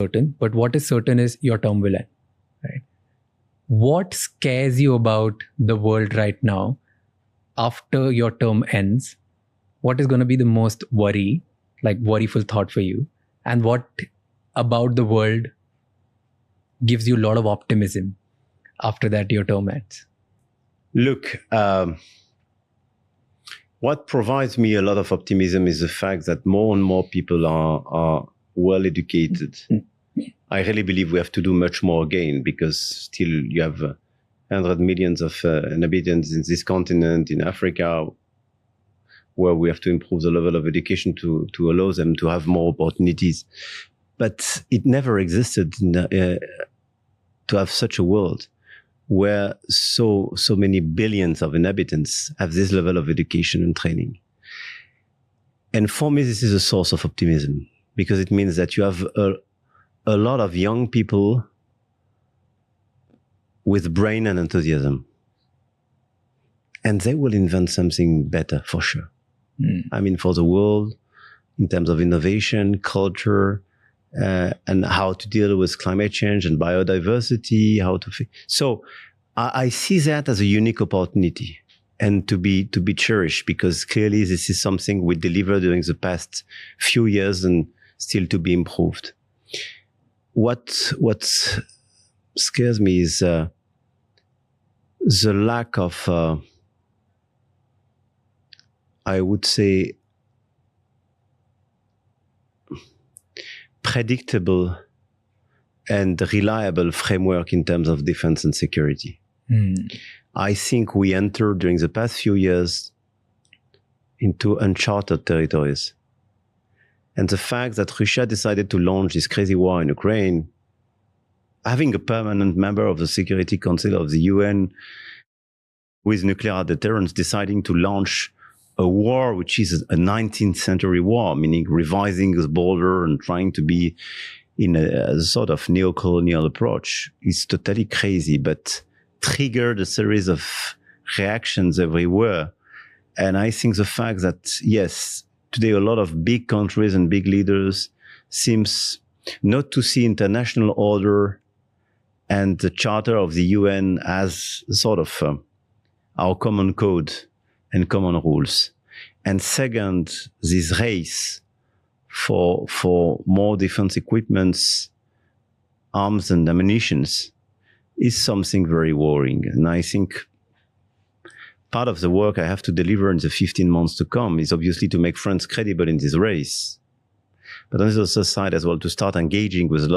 certain, but what is certain is your term will end, right? What scares you about the world right now after your term ends? What is going to be the most worryful thought for you? And what about the world gives you a lot of optimism after that your term ends? Look, what provides me a lot of optimism is the fact that more and more people are well educated. I really believe we have to do much more again, because still you have 100 millions of inhabitants in this continent, in Africa, where we have to improve the level of education to allow them to have more opportunities. But it never existed to have such a world where so many billions of inhabitants have this level of education and training. And for me, this is a source of optimism, because it means that you have a lot of young people with brain and enthusiasm, and they will invent something better for sure. I mean, for the world, in terms of innovation, culture, and how to deal with climate change and biodiversity, so I see that as a unique opportunity, and to be cherished, because clearly this is something we delivered during the past few years and still to be improved. What scares me is the lack of, I would say, predictable and reliable framework in terms of defense and security. I think we entered during the past few years into uncharted territories. And the fact that Russia decided to launch this crazy war in Ukraine, having a permanent member of the Security Council of the UN with nuclear deterrence deciding to launch a war which is a 19th century war, meaning revising the border and trying to be in a sort of neo-colonial approach, is totally crazy, but triggered a series of reactions everywhere. And I think the fact that, yes, today a lot of big countries and big leaders seems not to see international order and the Charter of the UN as sort of our common code and common rules. And second, this race for more defense equipments, arms and ammunitions is something very worrying. And I think part of the work I have to deliver in the 15 months to come is obviously to make France credible in this race. But on the other side as well, to start engaging with a lot